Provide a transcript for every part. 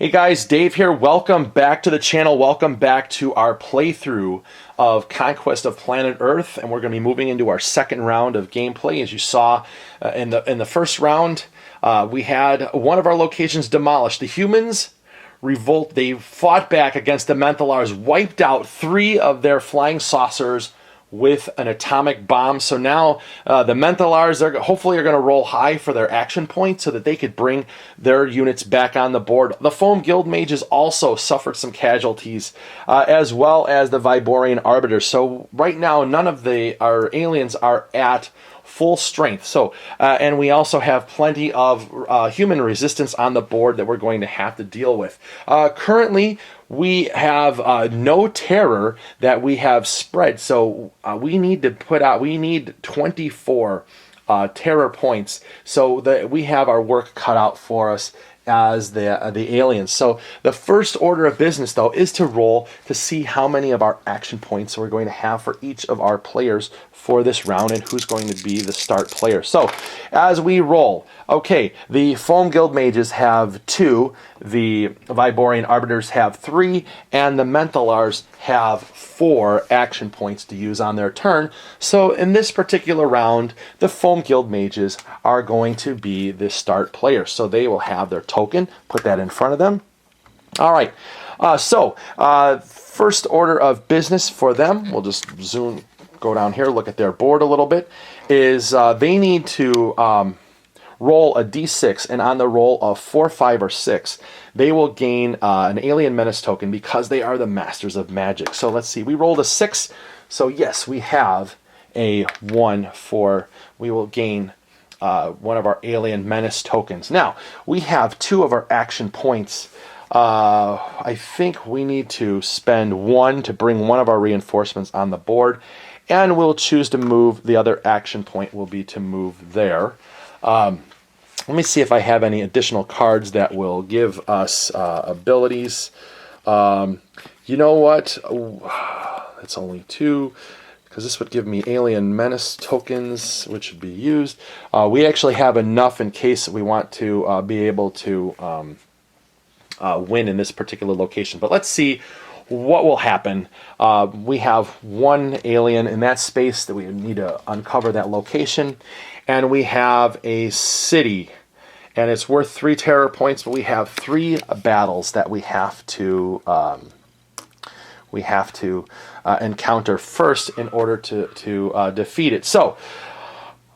Hey guys, Dave here. Welcome back to the channel. Welcome back to our playthrough of Conquest of Planet Earth, and we're going to be moving into our second round of gameplay. As you saw in the first round, we had one of our locations demolished. The humans revolt. They fought back against the Mentholars, wiped out 3 of their flying saucers with an atomic bomb. So now the Mentholars hopefully are going to roll high for their action points so that they could bring their units back on the board. The Foam Guild Mages also suffered some casualties, as well as the Viborian Arbiters. So right now none of our aliens are at full strength. So and we also have plenty of human resistance on the board that we're going to have to deal with. Currently we have no terror that we have spread, so we need 24 terror points so that we have our work cut out for us as the aliens. So the first order of business, though, is to roll to see how many of our action points we're going to have for each of our players for this round and who's going to be the start player. So as we roll, okay, the Foam Guild Mages have 2, the Viborian Arbiters have 3, and the Mentholars have 4 action points to use on their turn. So in this particular round, the Foam Guild Mages are going to be the start player. So they will have their token, put that in front of them. All right, first order of business for them, we'll just go down here, look at their board a little bit, is they need to roll a d6, and on the roll of 4, 5, or 6, they will gain an Alien Menace token because they are the masters of magic. So let's see, we rolled a 6, so yes, we have a 1 for, we will gain one of our Alien Menace tokens. Now, we have 2 of our action points. I think we need to spend 1 to bring one of our reinforcements on the board, and we'll choose to move. The other action point will be to move there. Let me see if I have any additional cards that will give us abilities. You know what? It's only 2, because this would give me Alien Menace tokens, which would be used. We actually have enough in case we want to be able to win in this particular location. But let's see what will happen. We have 1 alien in that space that we need to uncover that location, and we have a city, and it's worth 3 terror points, but we have 3 battles that we have to encounter first in order to defeat it. So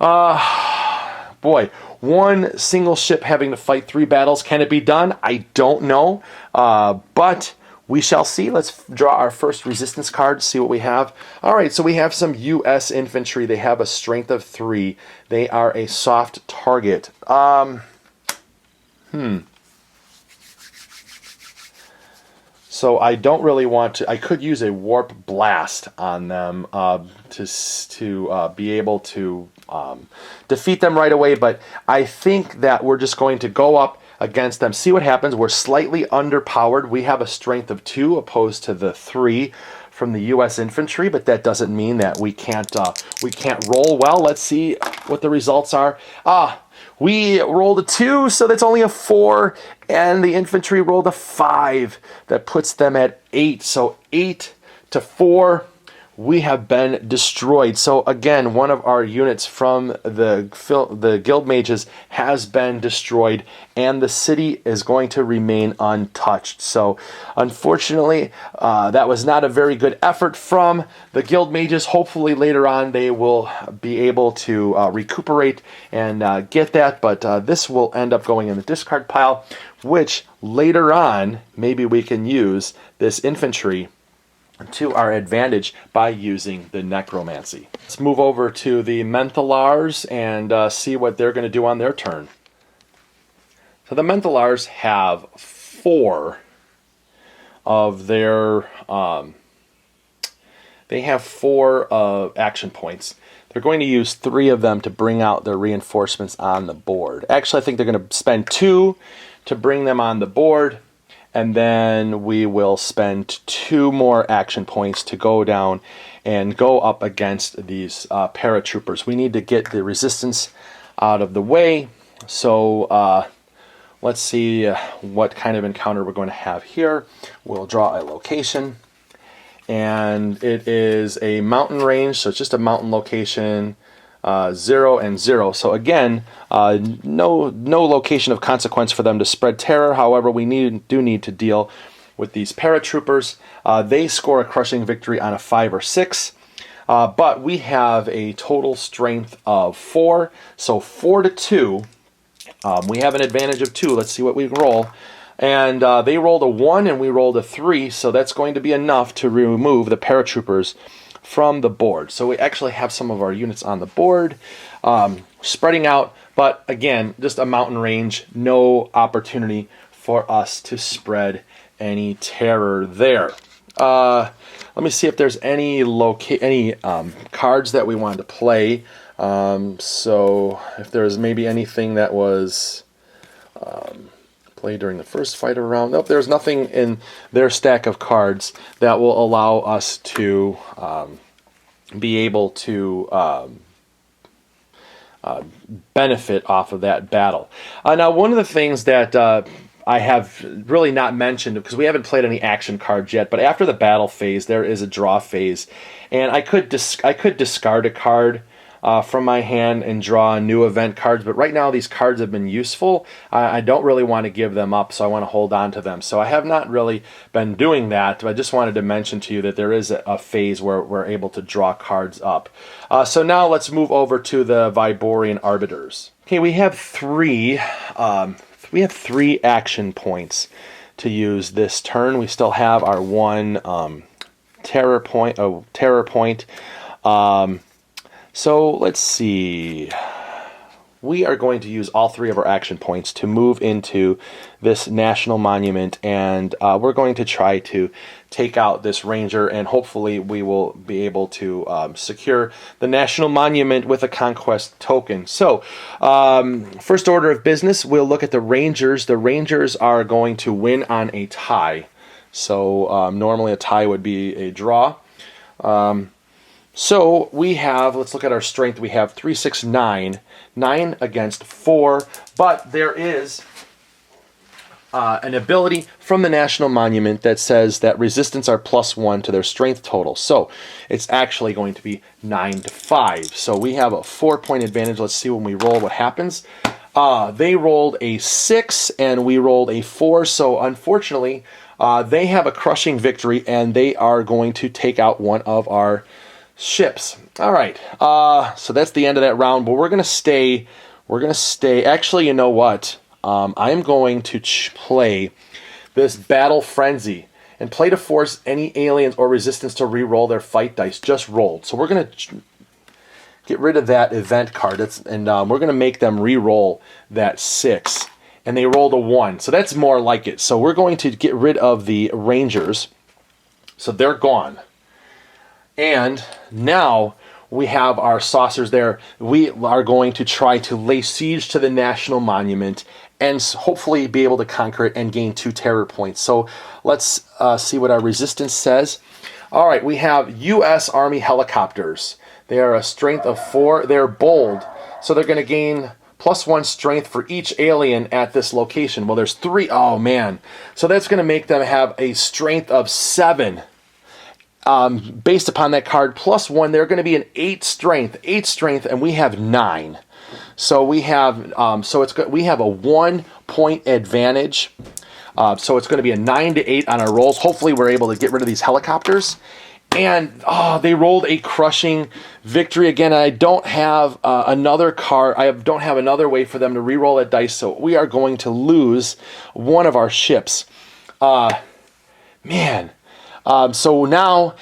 boy, 1 single ship having to fight 3 battles. Can it be done? I don't know, but we shall see. Let's draw our first resistance card, see what we have. All right, so we have some U.S. infantry. They have a strength of 3. They are a soft target. So I don't really want to. I could use a warp blast on them to be able to defeat them right away, but I think that we're just going to go up against them, see what happens. We're slightly underpowered. We have a strength of 2 opposed to the 3 from the U.S. infantry, but that doesn't mean that we can't roll well. Let's see what the results are. We rolled a 2, so that's only a 4, and the infantry rolled a 5. That puts them at 8. So 8 to 4. We have been destroyed. So again, one of our units from the Guild Mages has been destroyed, and the city is going to remain untouched. So unfortunately, that was not a very good effort from the Guild Mages. Hopefully later on they will be able to recuperate and get that, but this will end up going in the discard pile, which later on maybe we can use this infantry to our advantage by using the necromancy. Let's move over to the Mentholars and see what they're going to do on their turn. So the Mentholars have 4 of their they have 4 action points. They're going to use 3 of them to bring out their reinforcements on the board. Actually, I think they're going to spend 2 to bring them on the board, and then we will spend 2 more action points to go down and go up against these paratroopers. We need to get the resistance out of the way, so let's see what kind of encounter we're going to have here. We'll draw a location, and it is a mountain range, so it's just a mountain location, 0 and 0. So again, no location of consequence for them to spread terror. However, we do need to deal with these paratroopers. They score a crushing victory on a 5 or 6. But we have a total strength of 4, so 4 to 2. We have an advantage of 2. Let's see what we roll. And they rolled a 1 and we rolled a 3, so that's going to be enough to remove the paratroopers from the board. So we actually have some of our units on the board, spreading out, but again, just a mountain range, no opportunity for us to spread any terror there. Let me see if there's any cards that we wanted to play. So if there's maybe anything that was played during the first fight around. Nope, there's nothing in their stack of cards that will allow us to be able to benefit off of that battle. Now, one of the things that I have really not mentioned, because we haven't played any action cards yet, but after the battle phase, there is a draw phase, and I could discard a card from my hand and draw new event cards, but right now these cards have been useful. I don't really want to give them up, so I want to hold on to them. So I have not really been doing that, but I just wanted to mention to you that there is a phase where we're able to draw cards up. So now let's move over to the Viborian Arbiters. Okay, we have three action points to use this turn. We still have our one terror point. So let's see. We are going to use all 3 of our action points to move into this national monument, and we're going to try to take out this ranger, and hopefully we will be able to secure the national monument with a conquest token. So first order of business, we'll look at the rangers. The rangers are going to win on a tie. So normally a tie would be a draw. So we have, let's look at our strength. We have 3, 6, 9. 9 against 4, but there is an ability from the National Monument that says that resistance are +1 to their strength total. So it's actually going to be 9 to 5. So we have a 4-point advantage. Let's see when we roll what happens. They rolled a 6 and we rolled a 4. So unfortunately, they have a crushing victory and they are going to take out one of our ships. All right. So that's the end of that round, but we're going to stay. Actually, you know what? I'm going to play this Battle Frenzy and play to force any aliens or resistance to re-roll their fight dice just rolled. So we're going to get rid of that event card. And we're going to make them re-roll that 6. And they rolled a 1. So that's more like it. So we're going to get rid of the Rangers. So they're gone. And now we have our saucers there. We are going to try to lay siege to the National Monument and hopefully be able to conquer it and gain 2 terror points. So let's see what our resistance says. All right, we have U.S. Army helicopters. They are a strength of 4. They're bold, so they're going to gain +1 strength for each alien at this location. Well, there's 3. Oh, man. So that's going to make them have a strength of 7. Based upon that card, +1, they're going to be an 8 strength, and we have 9. So we have we have a 1-point advantage. So it's going to be a 9 to 8 on our rolls. Hopefully, we're able to get rid of these helicopters. And they rolled a crushing victory again. I don't have another card. I don't have another way for them to re-roll that dice. So we are going to lose one of our ships. Man. So now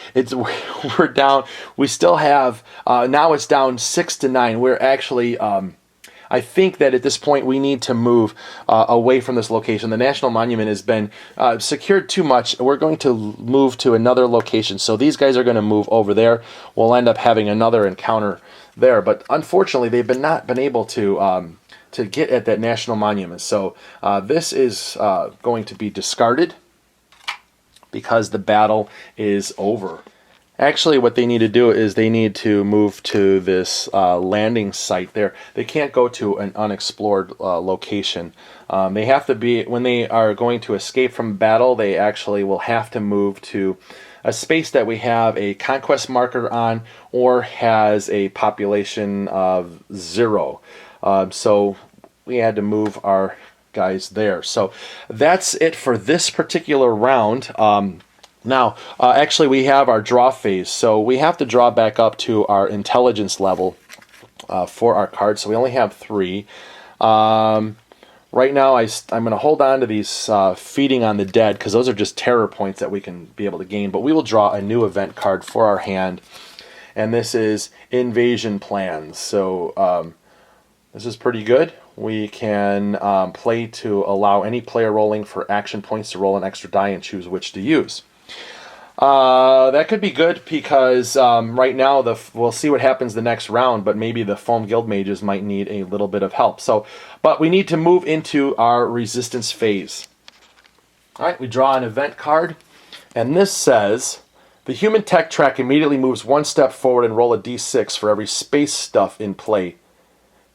we're down. We still have now it's down 6 to 9. We're actually I think that at this point we need to move away from this location. The National Monument has been secured too much. We're going to move to another location. So these guys are going to move over there. We'll end up having another encounter there. But unfortunately, they've not been able to get at that National Monument. So this is going to be discarded, because the battle is over. Actually, what they need to do is they need to move to this landing site there. They can't go to an unexplored location. They have to be, when they are going to escape from battle, they actually will have to move to a space that we have a conquest marker on or has a population of 0. So we had to move our guys there. So that's it for this particular round. Now, actually, we have our draw phase. So we have to draw back up to our intelligence level for our cards. So we only have 3. Right now, I'm going to hold on to these Feeding on the Dead, because those are just terror points that we can be able to gain. But we will draw a new event card for our hand, and this is Invasion Plans. So this is pretty good. We can play to allow any player rolling for action points to roll an extra die and choose which to use. That could be good because right now we'll see what happens the next round, but maybe the Foam Guild Mages might need a little bit of help. But we need to move into our resistance phase. All right, we draw an event card, and this says the human tech track immediately moves 1 step forward and roll a d6 for every space stuff in play.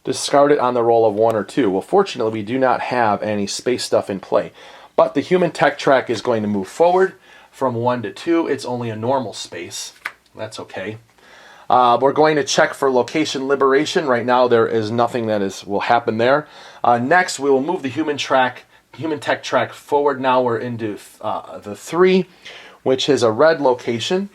Discard it on the roll of 1 or 2. Well, fortunately, we do not have any space stuff in play, but the human tech track is going to move forward from 1 to 2. It's only a normal space. That's okay. We're going to check for location liberation. Right now, there is nothing that will happen there. Next, we will move the human tech track forward. Now we're into the 3, which is a red location.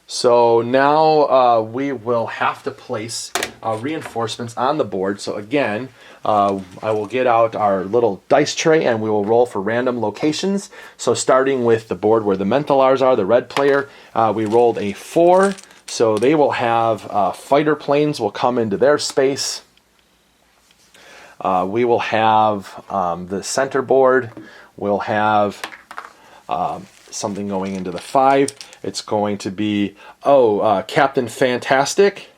So now we will have to place reinforcements on the board. So again, I will get out our little dice tray and we will roll for random locations. So starting with the board where the Mentholars are, the red player, we rolled a 4. So they will have fighter planes will come into their space. We will have the center board. We'll have something going into the 5. It's going to be, Captain Fantastic.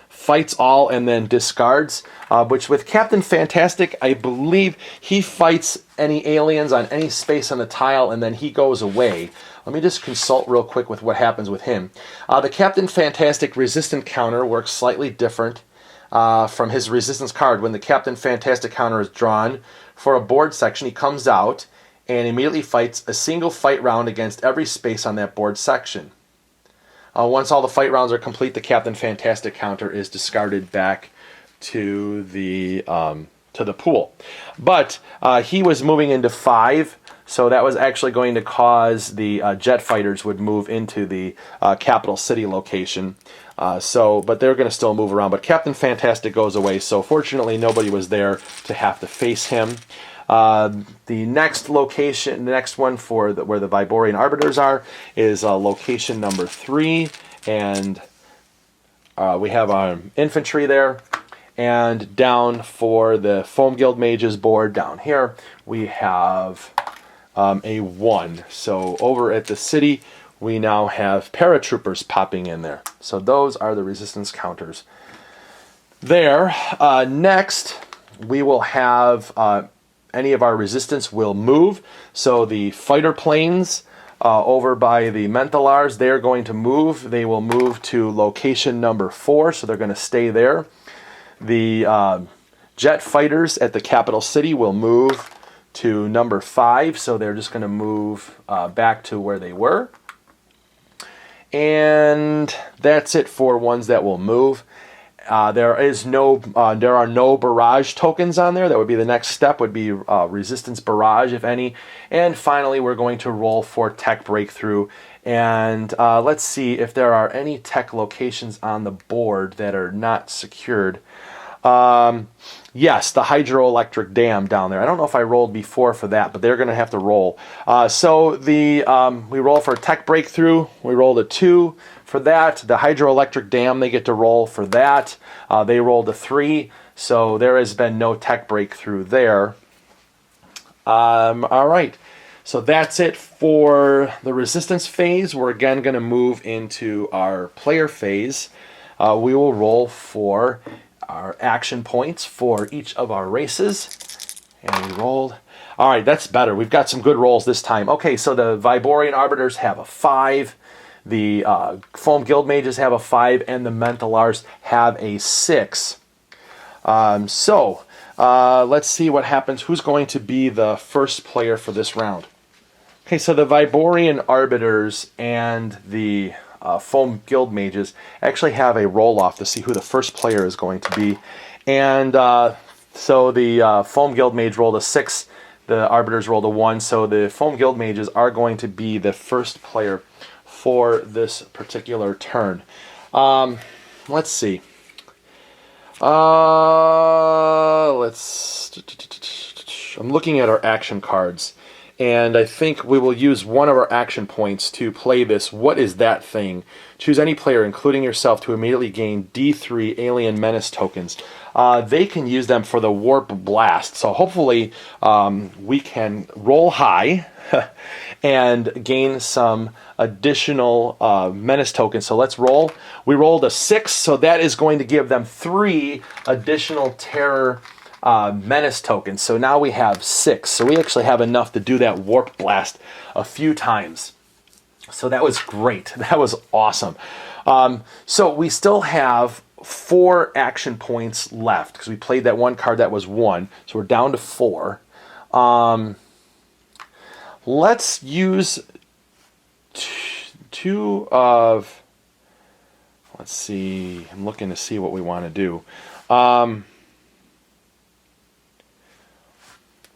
Fights all and then discards, which with Captain Fantastic, I believe he fights any aliens on any space on the tile and then he goes away. Let me just consult real quick with what happens with him. The Captain Fantastic resistant counter works slightly different from his resistance card. When the Captain Fantastic counter is drawn for a board section, he comes out and immediately fights a single fight round against every space on that board section. Once all the fight rounds are complete, the Captain Fantastic counter is discarded back to the pool. But he was moving into 5, so that was actually going to cause the jet fighters would move into the capital city location. But they're going to still move around. But Captain Fantastic goes away, so fortunately nobody was there to have to face him. The next location, the next one for where the Viborian Arbiters are, is location number 3, and we have our infantry there. And down for the Foam Guild Mages board down here, we have a 1. So over at the city, we now have paratroopers popping in there. So those are the resistance counters there. Next, we will have any of our resistance will move. So the fighter planes over by the Mentholars, they're going to move. They will move to location number 4, so they're going to stay there. The jet fighters at the capital city will move to number 5, so they're just going to move back to where they were. And that's it for ones that will move. There are no barrage tokens on there. That would be the next step, would be resistance barrage, if any. And finally, we're going to roll for tech breakthrough. And let's see if there are any tech locations on the board that are not secured. Yes, the hydroelectric dam down there. I don't know if I rolled before for that, but they're going to have to roll. We roll for tech breakthrough. We rolled a 2 for that. The hydroelectric dam, they get to roll for that. They rolled a 3, so there has been no tech breakthrough there. All right, so that's it for the resistance phase. We're again going to move into our player phase. We will roll for our action points for each of our races. And we rolled. All right, that's better. We've got some good rolls this time. Okay, so the Viborian Arbiters have a 5. The Foam Guild Mages have a 5. And the Mentholars have a 6. Let's see what happens. Who's going to be the first player for this round? Okay, so the Viborian Arbiters and the Foam Guild Mages actually have a roll-off to see who the first player is going to be. And so the Foam Guild Mage rolled a 6, the Arbiters rolled a 1, so the Foam Guild Mages are going to be the first player for this particular turn. Let's see. I'm looking at our action cards, and I think we will use one of our action points to play this What Is That Thing? Choose any player, including yourself, to immediately gain D3 Alien Menace tokens. They can use them for the Warp Blast, so hopefully we can roll high and gain some additional Menace tokens. So let's roll. We rolled a 6, so that is going to give them 3 additional Terror Menace tokens. So now we have 6. So we actually have enough to do that Warp Blast a few times. So that was great. That was awesome. So we still have 4 action points left because we played that one card that was 1. So we're down to 4. Let's use 2 of... Let's see. I'm looking to see what we want to do.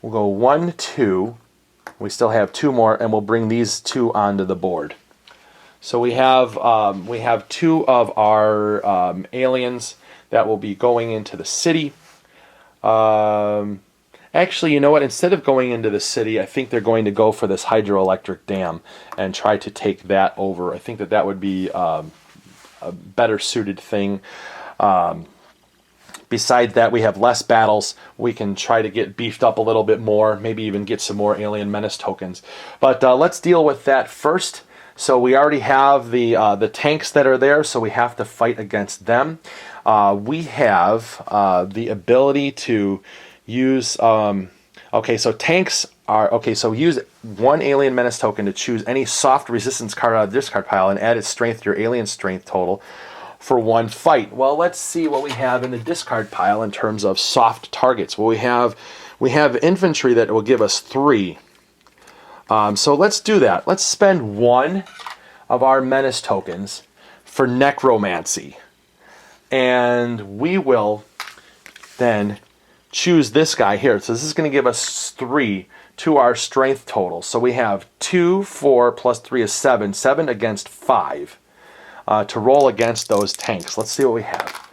We'll go 1, 2. We still have 2 more, and we'll bring these 2 onto the board. So we have 2 of our aliens that will be going into the city. Actually, you know what? Instead of going into the city, I think they're going to go for this hydroelectric dam and try to take that over. I think that would be a better suited thing. Besides that, we have less battles. We can try to get beefed up a little bit more, maybe even get some more Alien Menace tokens. But let's deal with that first. So we already have the tanks that are there, so we have to fight against them. We have the ability to use... okay, so tanks are... Okay, so use 1 Alien Menace token to choose any soft resistance card out of the discard pile and add its strength to your alien strength total for 1 fight. Well, let's see what we have in the discard pile in terms of soft targets. Well, we have infantry that will give us 3. So let's do that. Let's spend 1 of our menace tokens for necromancy. And we will then choose this guy here. So this is going to give us 3 to our strength total. So we have 2, 4, plus 3 is 7. 7 against 5. To roll against those tanks. Let's see what we have.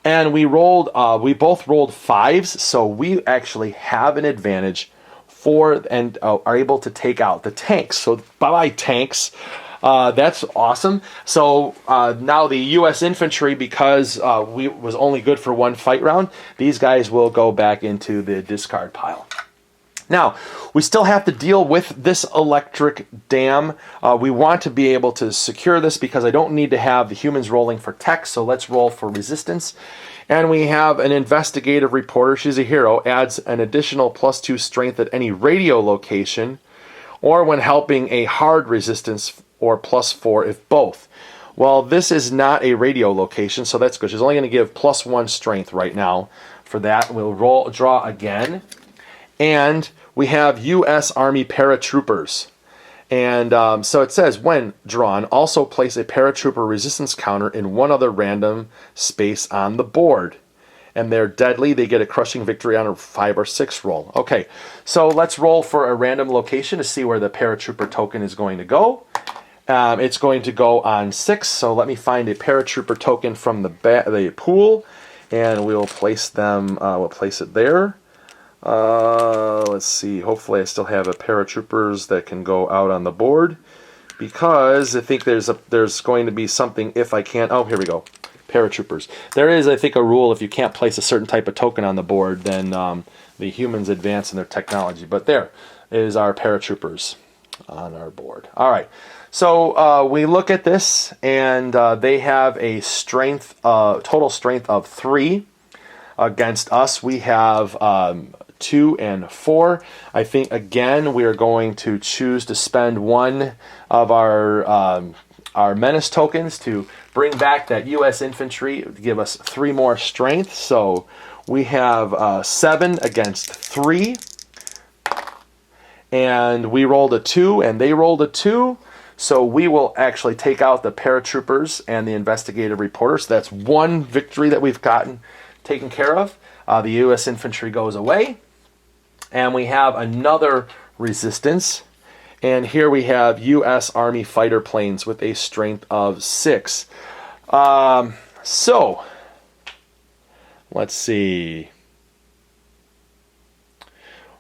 And we rolled. We both rolled 5s, so we actually have an advantage for and are able to take out the tanks. So bye-bye tanks. That's awesome. So now the U.S. infantry, because we was only good for 1 fight round, these guys will go back into the discard pile. Now, we still have to deal with this electric dam. We want to be able to secure this because I don't need to have the humans rolling for tech, so let's roll for resistance. And we have an investigative reporter. She's a hero. Adds an additional +2 strength at any radio location or when helping a hard resistance or +4 if both. Well, this is not a radio location, so that's good. She's only going to give +1 strength right now for that. We'll draw again. And we have U.S. Army paratroopers. And so it says, when drawn, also place a paratrooper resistance counter in 1 other random space on the board. And they're deadly. They get a crushing victory on a 5 or 6 roll. Okay, so let's roll for a random location to see where the paratrooper token is going to go. It's going to go on 6. So let me find a paratrooper token from the pool. And we'll place them, we'll place it there. Let's see. Hopefully I still have a paratroopers that can go out on the board, because I think there's going to be something if I can't. Oh, here we go. Paratroopers. There is, I think, a rule if you can't place a certain type of token on the board, then the humans advance in their technology. But there is our paratroopers on our board. All right. So we look at this, and they have a strength, total strength of 3 against us. We have 2 and 4. I think again we are going to choose to spend 1 of our menace tokens to bring back that U.S. infantry to give us 3 more strength. So We have 7 against 3. And we rolled a 2, and they rolled a 2. So we will actually take out the paratroopers and the investigative reporter. So that's 1 victory that we've gotten taken care of. The U.S. infantry goes away. And we have another resistance. And here we have U.S. Army fighter planes with a strength of 6. So, let's see.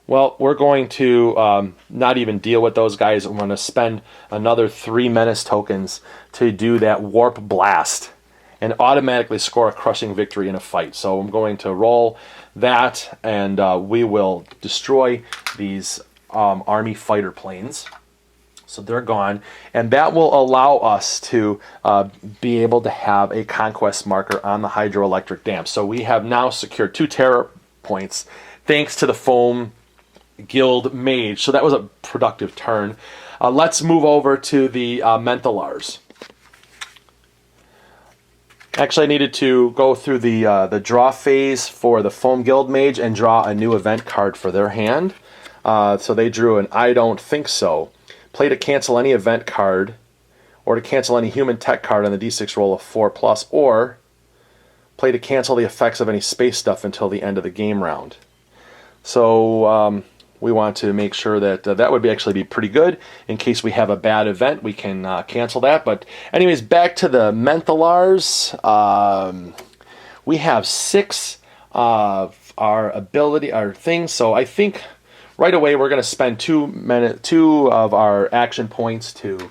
Well, we're going to not even deal with those guys. We're going to spend another 3 menace tokens to do that warp blast and automatically score a crushing victory in a fight. So I'm going to roll that, and we will destroy these Army fighter planes. So they're gone, and that will allow us to be able to have a conquest marker on the hydroelectric dam. So we have now secured 2 terror points thanks to the foam guild mage. So that was a productive turn. Let's move over to the Mentholars. Actually, I needed to go through the draw phase for the foam guild mage and draw a new event card for their hand. So they drew an I don't think so. Play to cancel any event card, or to cancel any human tech card on the d6 roll of 4+, or play to cancel the effects of any space stuff until the end of the game round. So we want to make sure that that would actually be pretty good. In case we have a bad event, we can cancel that. But anyways, back to the Mentholars. We have 6 of our things, so I think right away we're going to spend 2 of our action points to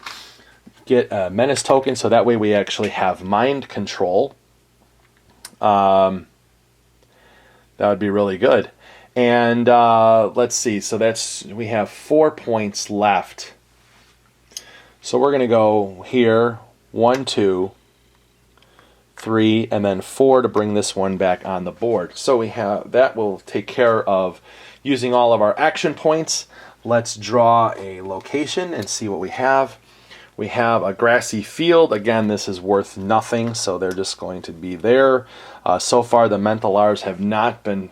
get a menace token, so that way we actually have mind control. That would be really good. And let's see, so we have 4 points left. So we're going to go here, 1, 2, 3, and then 4 to bring this one back on the board. So we have that will take care of using all of our action points. Let's draw a location and see what we have. We have a grassy field. Again, this is worth nothing, so they're just going to be there. So far, the Mentholars have not been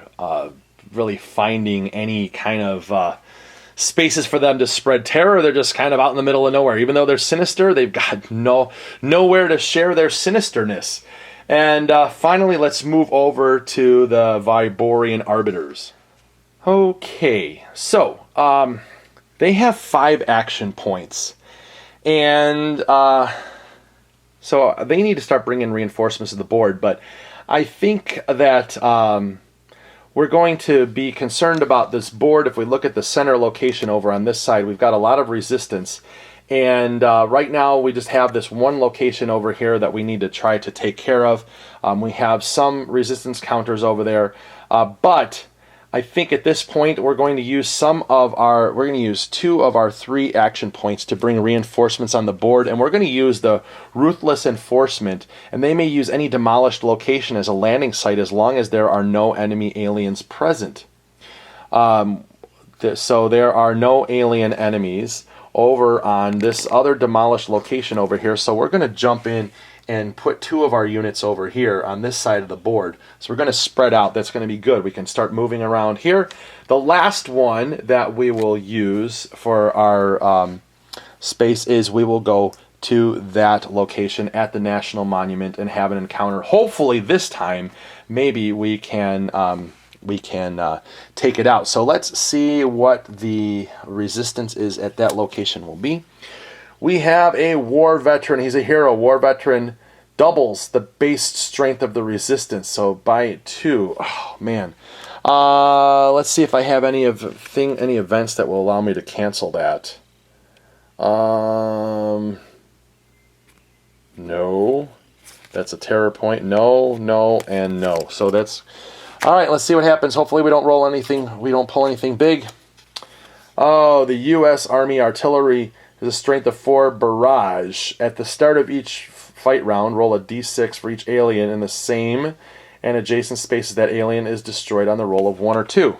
really finding any kind of spaces for them to spread terror. They're just kind of out in the middle of nowhere. Even though they're sinister, they've got nowhere to share their sinisterness. And finally, let's move over to the Viborian Arbiters. Okay, so they have 5 action points, and so they need to start bringing reinforcements to the board. But I think that we're going to be concerned about this board. If we look at the center location over on this side, we've got a lot of resistance, and right now we just have this one location over here that we need to try to take care of. We have some resistance counters over there, but I think at this point we're going to use 2 of our 3 action points to bring reinforcements on the board, and we're going to use the Ruthless Enforcement, and they may use any demolished location as a landing site as long as there are no enemy aliens present. So there are no alien enemies over on this other demolished location over here, so we're going to jump in and put 2 of our units over here on this side of the board. So we're going to spread out. That's going to be good. We can start moving around here. The last one that we will use for our space is we will go to that location at the National Monument and have an encounter. Hopefully this time, maybe we can take it out. So let's see what the resistance is at that location will be. We have a war veteran. He's a hero. War veteran doubles the base strength of the resistance. So by 2. Oh man. Let's see if I have any events that will allow me to cancel that. No. That's a terror point. No, no, and no. So that's all right. Let's see what happens. Hopefully we don't roll anything. We don't pull anything big. Oh, the U.S. Army artillery is a strength of 4 barrage. At the start of each fight round, roll a d6 for each alien in the same and adjacent spaces that alien is destroyed on the roll of 1 or 2.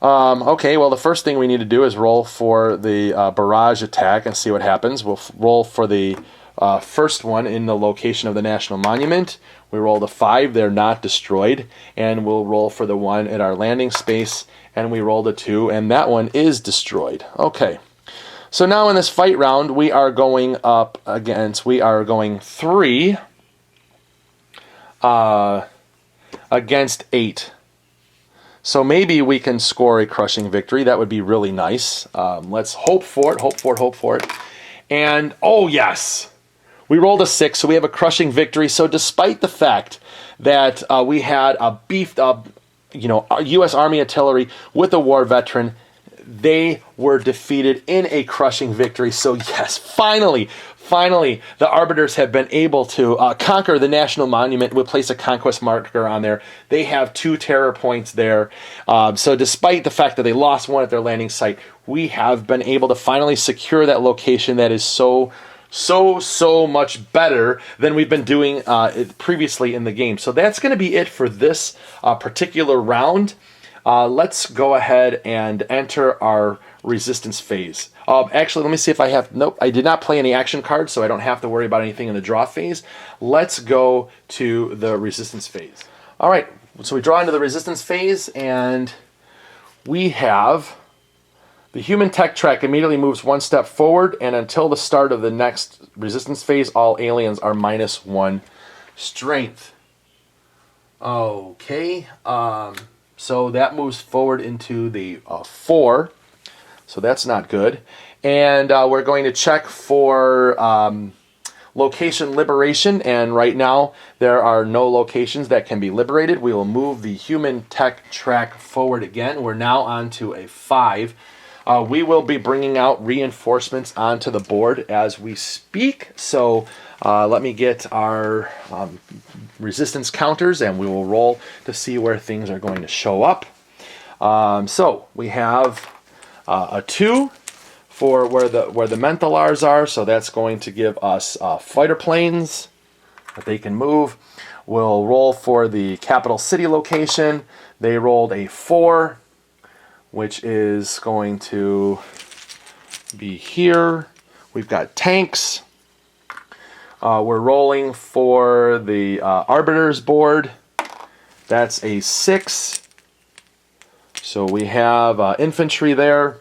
Okay, well the first thing we need to do is roll for the barrage attack and see what happens. We'll roll for the first one in the location of the National Monument. We rolled a 5, they're not destroyed. And we'll roll for the one at our landing space, and we rolled a 2, and that one is destroyed. Okay. So now in this fight round, we are going 3 against 8. So maybe we can score a crushing victory. That would be really nice. Let's hope for it. And, oh yes! We rolled a 6, so we have a crushing victory. So despite the fact that we had a beefed up, U.S. Army artillery with a war veteran, they were defeated in a crushing victory. So yes, finally, the Arbiters have been able to conquer the National Monument. We'll place a conquest marker on there. They have 2 terror points there. So despite the fact that they lost one at their landing site, we have been able to finally secure that location that is so much better than we've been doing previously in the game. So that's going to be it for this particular round. Let's go ahead and enter our resistance phase. Actually, let me see if I have... Nope, I did not play any action cards, so I don't have to worry about anything in the draw phase. Let's go to the resistance phase. All right, so we draw into the resistance phase, and we have... The human tech track immediately moves 1 step forward, and until the start of the next resistance phase, all aliens are -1 strength. Okay, so that moves forward into the 4, so that's not good. And we're going to check for location liberation, and right now there are no locations that can be liberated. We will move the human tech track forward again. We're now on to a 5. We will be bringing out reinforcements onto the board as we speak. So let me get our resistance counters, and we will roll to see where things are going to show up. So we have a 2 for where the Mentholars are. So that's going to give us fighter planes that they can move. We'll roll for the capital city location. They rolled a 4. Which is going to be here. We've got tanks. We're rolling for the Arbiters board. That's a 6. So we have infantry there.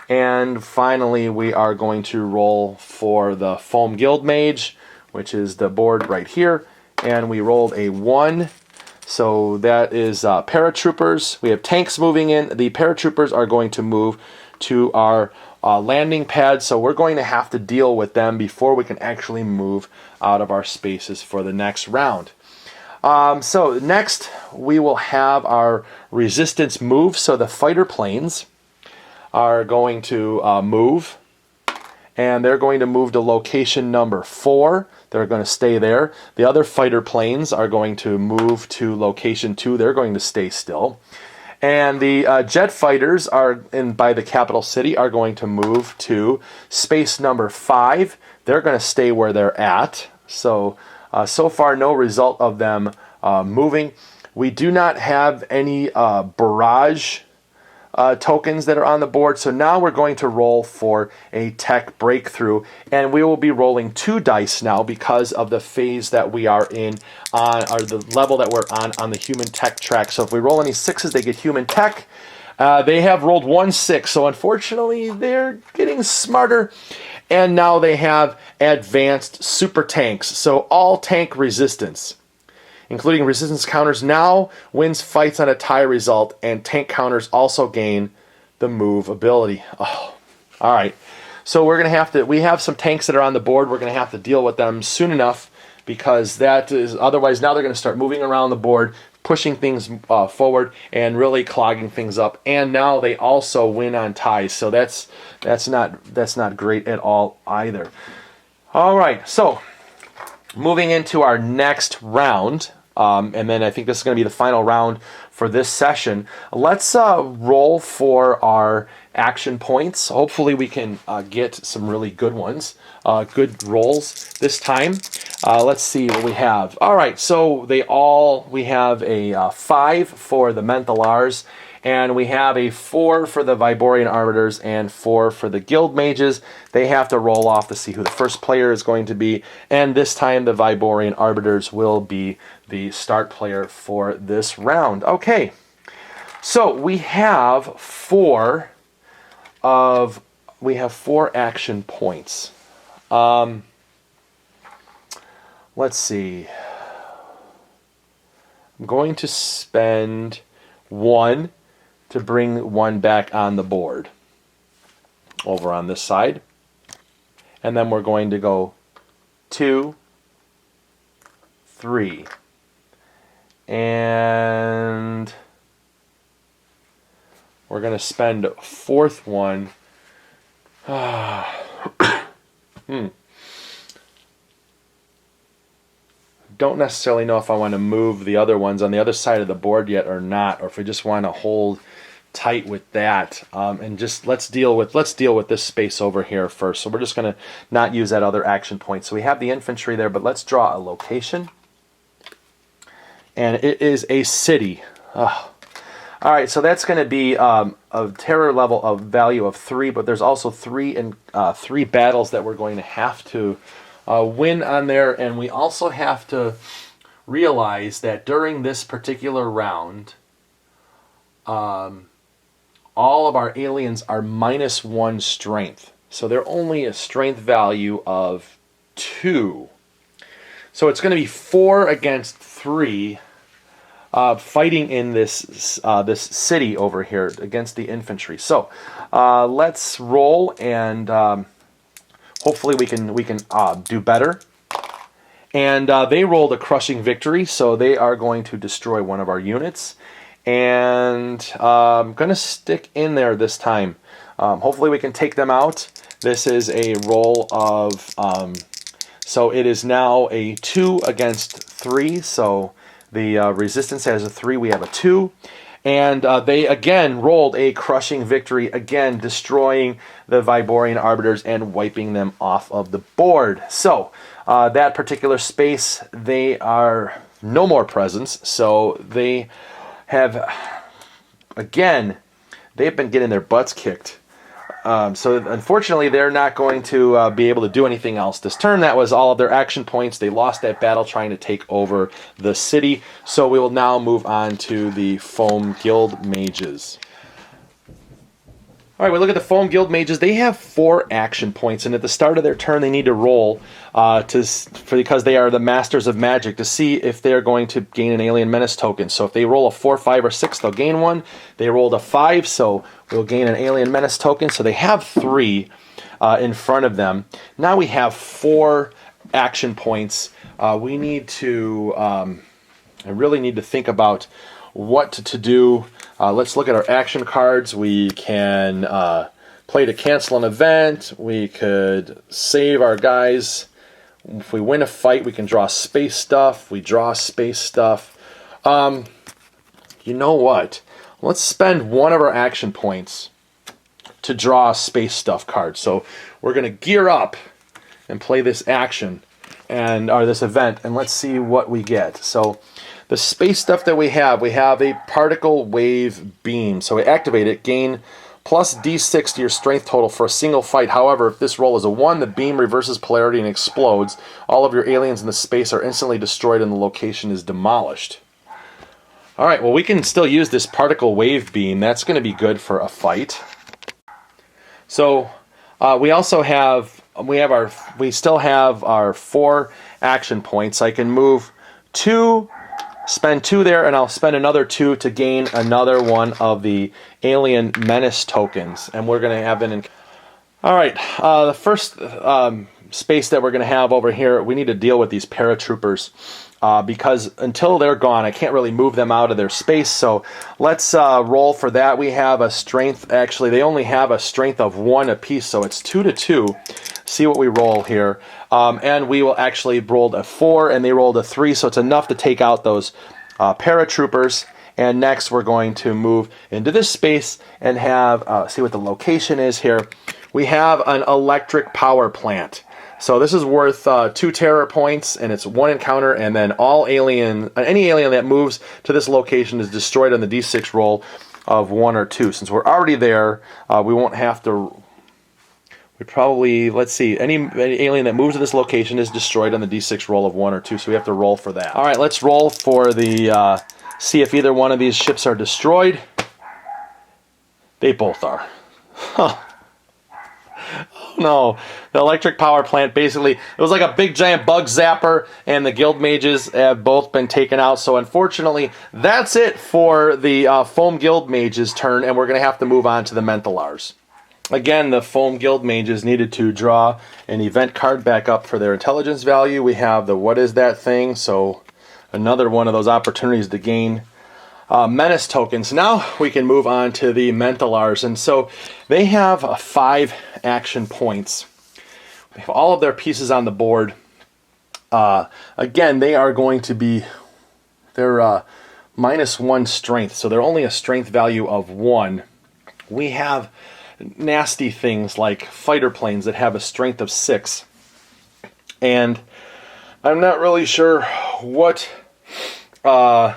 And finally, we are going to roll for the Foam Guild Mage, which is the board right here. And we rolled a 1. So that is paratroopers. We have tanks moving in. The paratroopers are going to move to our landing pad, so we're going to have to deal with them before we can actually move out of our spaces for the next round. So next we will have our resistance move. So the fighter planes are going to move, and they're going to move to location number 4. They're going to stay there. The other fighter planes are going to move to location 2. They're going to stay still. And the jet fighters are by the capital city are going to move to space number 5. They're going to stay where they're at. So far, no result of them moving. We do not have any barrage tokens that are on the board. So now we're going to roll for a tech breakthrough, and we will be rolling 2 dice now because of the phase that we are in on, or the level that we're on the human tech track. So if we roll any 6s, they get human tech. They have rolled 1 6, so unfortunately they're getting smarter, and now they have advanced super tanks. So all tank resistance, including resistance counters, now wins fights on a tie result, and tank counters also gain the move ability. Oh, all right. So we're going to have to, we have some tanks that are on the board. We're going to have to deal with them soon enough, because that is, otherwise now they're going to start moving around the board, pushing things forward and really clogging things up. And now they also win on ties. So that's not great at all either. All right. So moving into our next round, and then I think this is going to be the final round for this session. Let's roll for our action points. Hopefully we can get some really good ones, good rolls this time. Let's see what we have. All right, so we have a 5 for the Mentholars, And we have a 4 for the Viborian Arbiters and 4 for the Guild Mages. They have to roll off to see who the first player is going to be. And this time the Viborian Arbiters will be the start player for this round. Okay, so we have 4 action points. Let's see. I'm going to spend 1 to bring 1 back on the board over on this side. And then we're going to go 2, 3. And we're going to spend a 4th one. Don't necessarily know if I want to move the other ones on the other side of the board yet or not, or if we just want to hold tight with that, and just let's deal with this space over here first. So we're just going to not use that other action point. So we have the infantry there, but let's draw a location, and it is a city. All right, so that's going to be a terror level of value of 3, but there's also 3 battles that we're going to have to win on there, and we also have to realize that during this particular round, all of our aliens are -1 strength. So they're only a strength value of 2. So it's going to be 4 against 3 fighting in this city over here against the infantry. So let's roll, and hopefully we can do better. And they rolled a crushing victory, so they are going to destroy one of our units. And I'm going to stick in there this time. Hopefully we can take them out. This is a roll of, so it is now a 2 against 3. So the resistance has a 3, we have a 2. And they again rolled a crushing victory, again destroying the Viborian Arbiters and wiping them off of the board. So that particular space, they are no more presence. So they have, again, they've been getting their butts kicked. So unfortunately, they're not going to be able to do anything else this turn. That was all of their action points. They lost that battle trying to take over the city. So we will now move on to the Foam Guild Mages. All right, we look at the Foam Guild Mages. They have 4 action points, and at the start of their turn, they need to roll because they are the masters of magic, to see if they're going to gain an alien menace token. So if they roll a 4, 5, or 6, they'll gain 1. They rolled a 5, so we'll gain an alien menace token. So they have 3 in front of them. Now we have 4 action points. We need to, I really need to think about what to do. Let's look at our action cards. We can play to cancel an event. We could save our guys. If we win a fight, we can draw space stuff. We draw space stuff. You know what? Let's spend 1 of our action points to draw a space stuff card. So we're going to gear up and play this action or this event, and let's see what we get. So the space stuff that we have a particle wave beam. So we activate it, gain plus D6 to your strength total for a single fight. However, if this roll is a 1, the beam reverses polarity and explodes. All of your aliens in the space are instantly destroyed and the location is demolished. All right, well, we can still use this particle wave beam. That's going to be good for a fight. So we also have we still have our 4 action points. I can move 2. Spend 2 there, and I'll spend another 2 to gain another one of the alien menace tokens. And we're going to have an... All right, the first space that we're going to have over here, we need to deal with these paratroopers. Because until they're gone, I can't really move them out of their space. So let's roll for that. We have a strength. Actually, they only have a strength of 1 apiece, so it's 2 to 2. See what we roll here. And we will actually rolled a 4, and they rolled a 3, so it's enough to take out those paratroopers. And next, we're going to move into this space and have, see what the location is here. We have an electric power plant. So this is worth 2 terror points, and it's 1 encounter, and then any alien that moves to this location is destroyed on the D6 roll. of 1 or 2. Since we're already there, we won't have to... We probably, let's see, any alien that moves to this location is destroyed on the D6 roll of 1 or 2, so we have to roll for that. All right, let's roll for the, see if either one of these ships are destroyed. They both are. Huh. Oh no, the electric power plant basically, it was like a big giant bug zapper, and the guild mages have both been taken out. So unfortunately, that's it for the foam guild mages turn, and we're going to have to move on to the Mentholars. Again, the foam guild mages needed to draw an event card back up for their intelligence value. We have the what is that thing, so another one of those opportunities to gain menace tokens. Now we can move on to the Mentholars, and so they have 5 action points. They have all of their pieces on the board. Again, they are going to be, they're -1 strength, so they're only a strength value of 1. We have nasty things like fighter planes that have a strength of 6, and I'm not really sure what to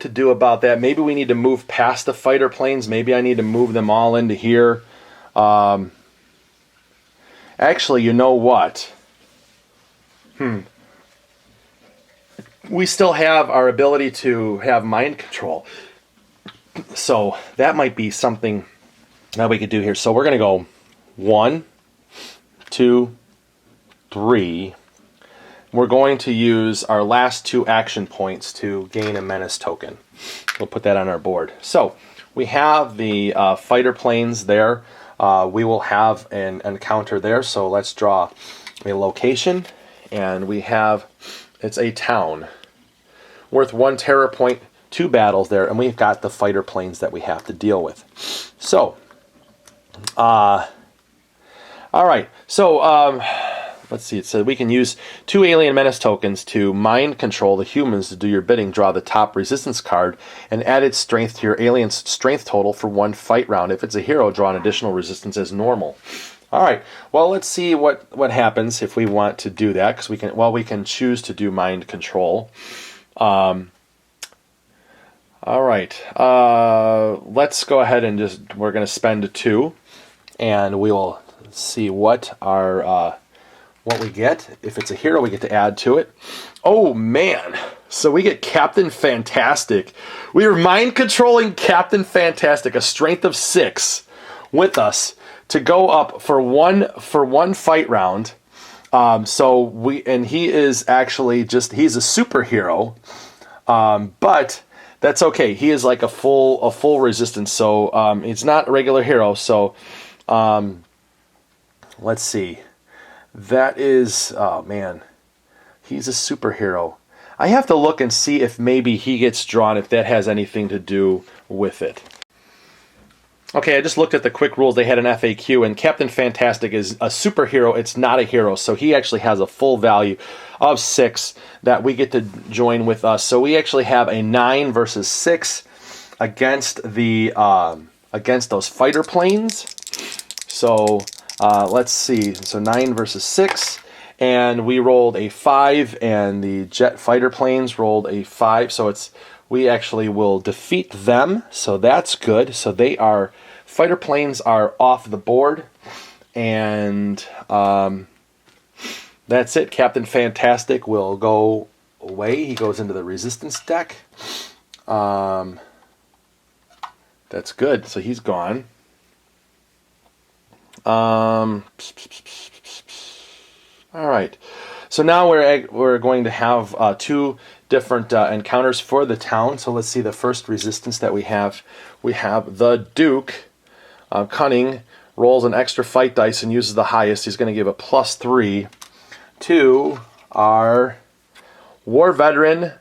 do about that. Maybe we need to move past the fighter planes. Maybe I need to move them all into here. Actually, you know what? We still have our ability to have mind control, so that might be something that we could do here. So we're going to go 1, 2, 3. We're going to use our last 2 action points to gain a menace token. We'll put that on our board. So we have the fighter planes there. We will have an encounter there. So let's draw a location, and we have, it's a town worth 1 terror point, 2 battles there, and we've got the fighter planes that we have to deal with. So all right, so let's see, it said we can use 2 alien menace tokens to mind control the humans to do your bidding. Draw the top resistance card and add its strength to your alien's strength total for 1 fight round. If it's a hero, draw an additional resistance as normal. All right, well, let's see what happens if we want to do that, because we can choose to do mind control. All right, let's go ahead and we're going to spend 2, and we will see what we get. If it's a hero, we get to add to it. Oh man, so we get Captain Fantastic. We are mind controlling Captain Fantastic, a strength of 6, with us to go up for one fight round. And he is actually he's a superhero, but that's okay. He is like a full resistance, so it's not a regular hero. So let's see. That is, oh man, he's a superhero. I have to look and see if maybe he gets drawn, if that has anything to do with it. Okay, I just looked at the quick rules. They had an FAQ, and Captain Fantastic is a superhero. It's not a hero, so he actually has a full value of 6 that we get to join with us. So we actually have a 9 versus 6 against the against those fighter planes. So let's see. So 9 versus 6, and we rolled a 5, and the jet fighter planes rolled a 5. So we actually will defeat them. So that's good. So fighter planes are off the board, and that's it. Captain Fantastic will go away. He goes into the resistance deck. That's good. So he's gone. All right. So now we're going to have 2 different encounters for the town. So let's see the first resistance that we have. We have the Duke. Cunning rolls an extra fight dice and uses the highest. He's going to give a +3 to our War Veteran,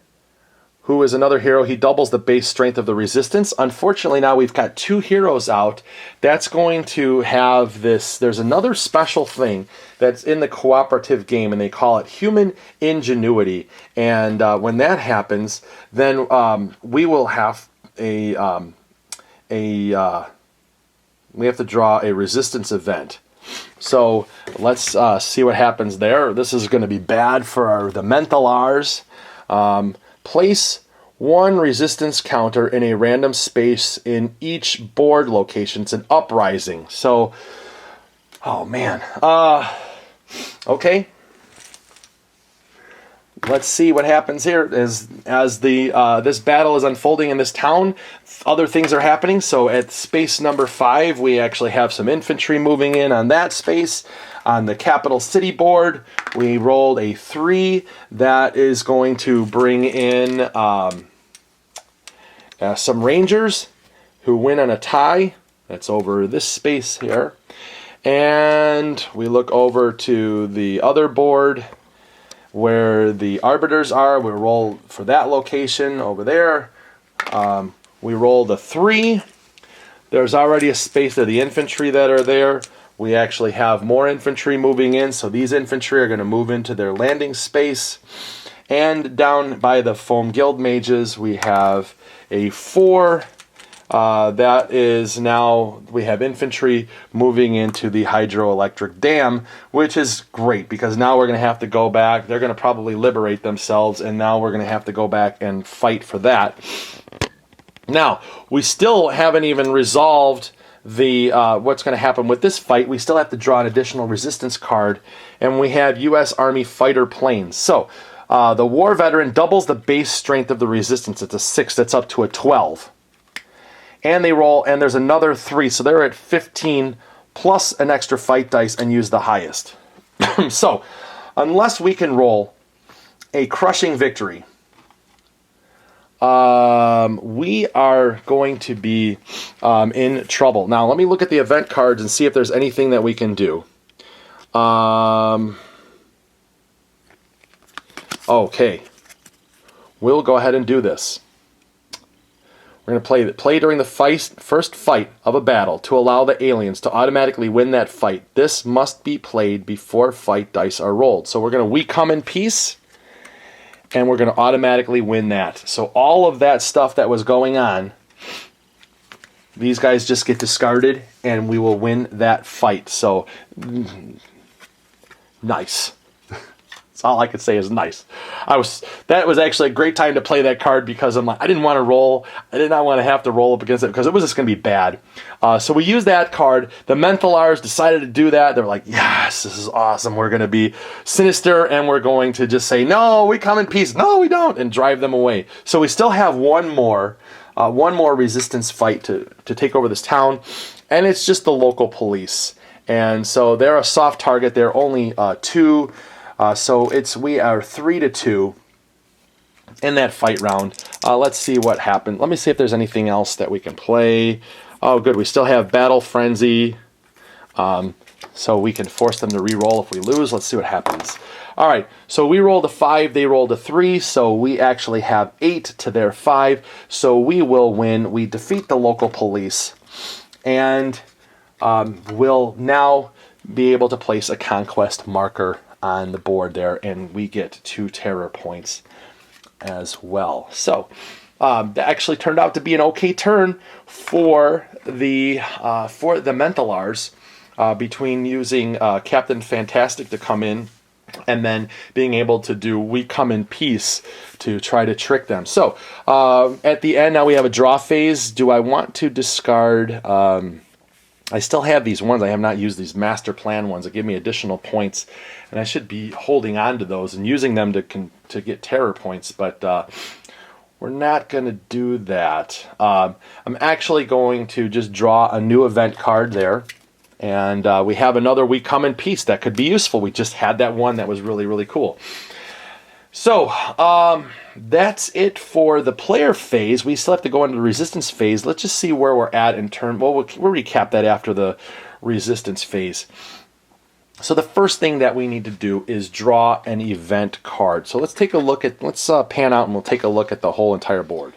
who is another hero. He doubles the base strength of the resistance. Unfortunately, now we've got 2 heroes out. That's going to have this. There's another special thing that's in the cooperative game, and they call it human ingenuity. And when that happens, then we will have we have to draw a resistance event. So let's see what happens there. This is going to be bad for the Mentholars. Place one resistance counter in a random space in each board location. It's an uprising. So, oh man. Okay. Let's see what happens here as this battle is unfolding in this town. Other things are happening. So at space number 5, we actually have some infantry moving in on that space. On the capital city board, we rolled a 3. That is going to bring in some rangers who win on a tie. That's over this space here. And we look over to the other board where the arbiters are. We roll for that location over there. We rolled a 3. There's already a space of the infantry that are there. We actually have more infantry moving in, so these infantry are going to move into their landing space. And down by the Foam Guild Mages, we have a 4. That is now, we have infantry moving into the hydroelectric dam, which is great because now we're going to have to go back. They're going to probably liberate themselves, and now we're going to have to go back and fight for that. Now, we still haven't even resolved the what's going to happen with this fight. We still have to draw an additional resistance card, and we have U.S. Army fighter planes. So, the war veteran doubles the base strength of the resistance. It's a 6. That's up to a 12. And they roll, and there's another 3. So they're at 15 plus an extra fight dice and use the highest. So, unless we can roll a crushing victory, we are going to be in trouble. Now, let me look at the event cards and see if there's anything that we can do. Okay. We'll go ahead and do this. We're going to play during the first fight of a battle to allow the aliens to automatically win that fight. This must be played before fight dice are rolled. So we're going to we come in peace, and we're going to automatically win that. So all of that stuff that was going on, these guys just get discarded, and we will win that fight. So, nice. That's all I could say is nice. That was actually a great time to play that card because I didn't want to roll. I did not want to have to roll up against it because it was just going to be bad. So we used that card. The Mentholars decided to do that. They were like, yes, this is awesome. We're going to be sinister and we're going to just say, no, we come in peace. No, we don't, and drive them away. So we still have one more resistance fight to take over this town, and it's just the local police. And so they're a soft target. They're only 2. So we are 3-2 in that fight round. Let's see what happened. Let me see if there's anything else that we can play. Oh, good. We still have Battle Frenzy. So we can force them to re-roll if we lose. Let's see what happens. All right. So we rolled a 5. They rolled a 3. So we actually have 8 to their 5. So we will win. We defeat the local police. And we'll now be able to place a conquest marker on the board there, and we get 2 terror points as well. So that actually turned out to be an okay turn for the Mentholars, between using Captain Fantastic to come in and then being able to do we come in peace to try to trick them. So at the end, now we have a draw phase. Do I want to discard? I still have these ones. I have not used these master plan ones that give me additional points, and I should be holding on to those and using them to get terror points, but we're not going to do that. I'm actually going to just draw a new event card there, and we have another we come in peace that could be useful. We just had that one that was really, really cool. So, that's it for the player phase. We still have to go into the resistance phase. Let's just see where we're at in turn. Well, we'll recap that after the resistance phase. So the first thing that we need to do is draw an event card. So let's take a look at, let's pan out and we'll take a look at the whole entire board.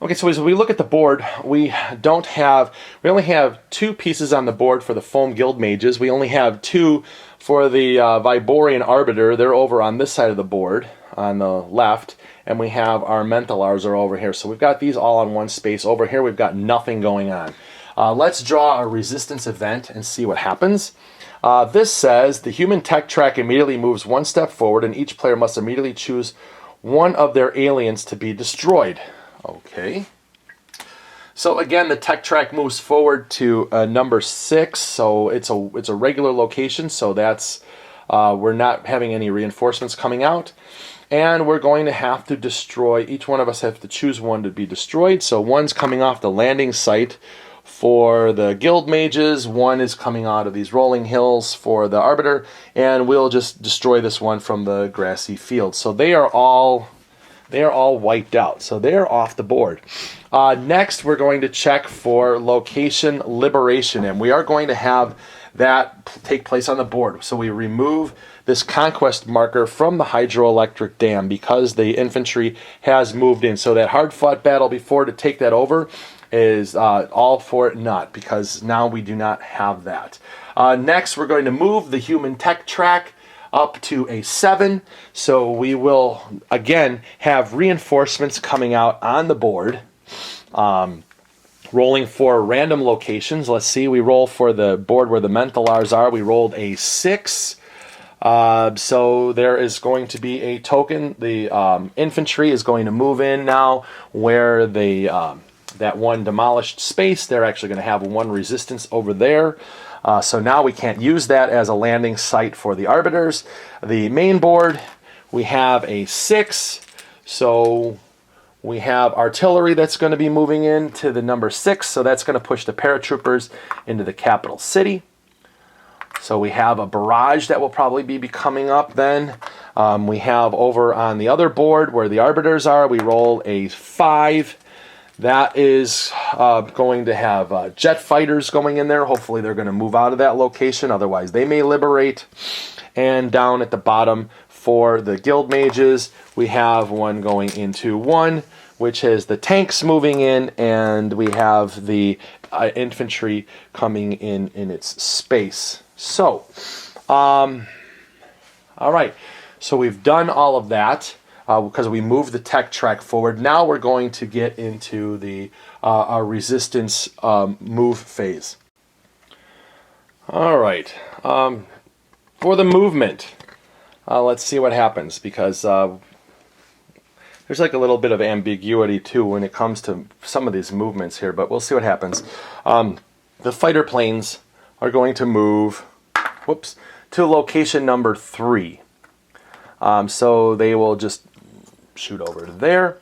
Okay, so as we look at the board, we only have 2 pieces on the board for the Foam Guild Mages. We only have 2 for the Viborian Arbiter. They're over on this side of the board on the left, and we have our Mentholars are over here. So we've got these all on one space. Over here we've got nothing going on. Let's draw a resistance event and see what happens. This says the human tech track immediately moves 1 step forward, and each player must immediately choose one of their aliens to be destroyed. Okay. So again, the tech track moves forward to number 6. So it's a regular location. So that's we're not having any reinforcements coming out, and we're going to have to destroy. Each one of us have to choose one to be destroyed. So one's coming off the landing site for the guild mages. One is coming out of these rolling hills for the arbiter, and we'll just destroy this one from the grassy field. So they are all wiped out. So they're off the board. Next, we're going to check for location liberation, and we are going to have that take place on the board. So we remove this conquest marker from the hydroelectric dam because the infantry has moved in. So that hard-fought battle before to take that over is all for it not, because now we do not have that. Next, we're going to move the human tech track up to a 7. So we will, again, have reinforcements coming out on the board. Rolling for random locations. Let's see, we roll for the board where the Mentholars are. We rolled a 6. So there is going to be a token. The infantry is going to move in now where the that one demolished space. They're actually going to have one resistance over there. So now we can't use that as a landing site for the arbiters. The main board, we have a 6. So we have artillery that's going to be moving into the number 6. So that's going to push the paratroopers into the capital city. So we have a barrage that will probably be coming up then. We have over on the other board where the arbiters are, we roll a 5. That is going to have jet fighters going in there. Hopefully they're going to move out of that location. Otherwise they may liberate. And down at the bottom for the guild mages, we have one going into 1, which is the tanks moving in, and we have the infantry coming in its space. So, all right. So we've done all of that. Because we moved the tech track forward. Now we're going to get into the our resistance move phase. All right. For the movement, let's see what happens, because there's like a little bit of ambiguity too when it comes to some of these movements here, but we'll see what happens. The fighter planes are going to move, to location number 3. So they will just shoot over to there.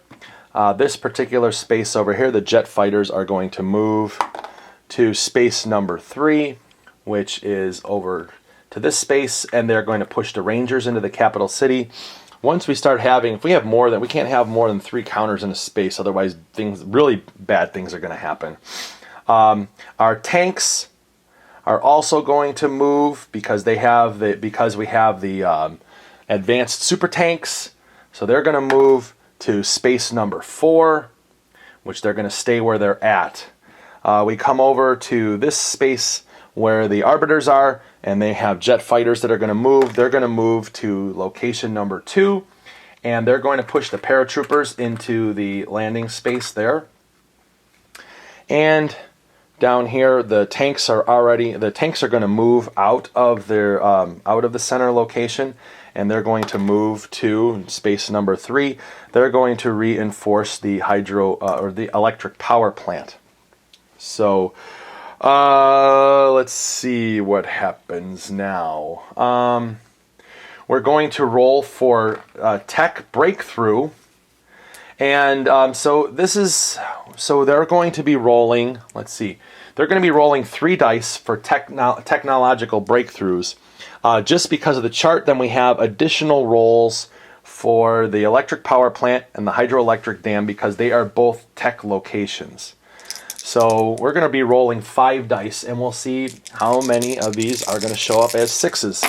This particular space over here, the jet fighters are going to move to space number 3, which is over to this space, and they're going to push the Rangers into the capital city. Once we start having, if we have more than, we can't have more than 3 counters in a space, otherwise really bad things are going to happen. Our tanks are also going to move because we have the advanced super tanks. So they're going to move to space number 4, which they're going to stay where they're at. We come over to this space where the arbiters are, and they have jet fighters that are going to move. They're going to move to location number 2, and they're going to push the paratroopers into the landing space there. And down here, the tanks are going to move out of the center location, and they're going to move to space number 3. They're going to reinforce the or the electric power plant. So let's see what happens now. We're going to roll for tech breakthrough, and so they're going to be rolling. Let's see, they're going to be rolling 3 dice for technological breakthroughs. Just because of the chart, then we have additional rolls for the electric power plant and the hydroelectric dam because they are both tech locations. So we're going to be rolling 5 dice, and we'll see how many of these are going to show up as 6s.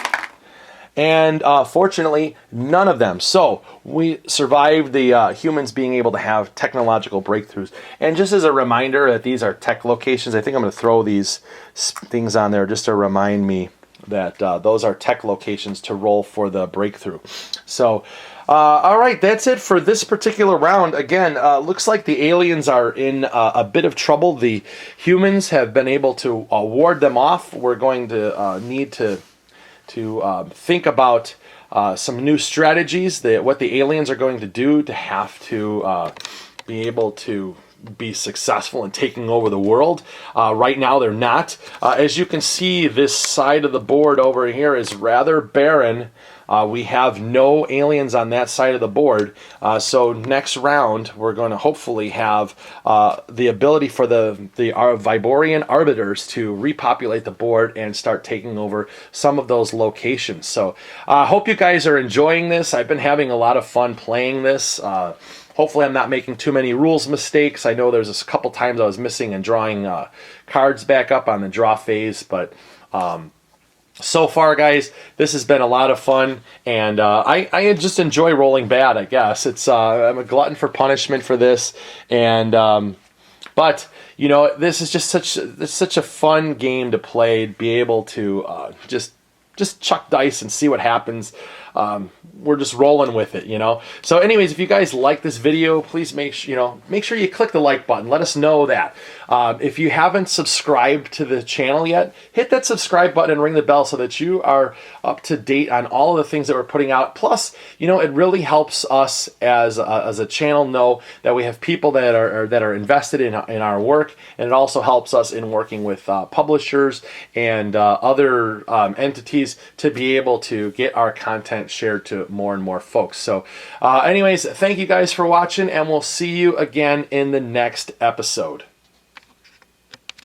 And fortunately, none of them. So we survived the humans being able to have technological breakthroughs. And just as a reminder that these are tech locations, I think I'm going to throw these things on there just to remind me that those are tech locations to roll for the breakthrough. So, all right, that's it for this particular round. Again, looks like the aliens are in a bit of trouble. The humans have been able to ward them off. We're going to need to think about some new strategies, that what the aliens are going to do to have to be able to be successful in taking over the world. Right now they're not. As you can see, this side of the board over here is rather barren. We have no aliens on that side of the board. So next round, we're going to hopefully have the ability for the Viborian Arbiters to repopulate the board and start taking over some of those locations. So I hope you guys are enjoying this. I've been having a lot of fun playing this. Hopefully I'm not making too many rules mistakes. I know there's a couple times I was missing and drawing cards back up on the draw phase, but so far, guys, this has been a lot of fun, and I just enjoy rolling bad, I guess. I'm a glutton for punishment for this, and but you know, this is just such a fun game to play, be able to just chuck dice and see what happens. We're just rolling with it, you know. So anyways, if you guys like this video, please make sure you click the like button. Let us know that. If you haven't subscribed to the channel yet, hit that subscribe button and ring the bell so that you are up to date on all of the things that we're putting out. Plus, you know, it really helps us as a channel know that we have people that are invested in our work, and it also helps us in working with publishers and other entities to be able to get our content shared to more and more folks. So anyways, thank you guys for watching, and we'll see you again in the next episode.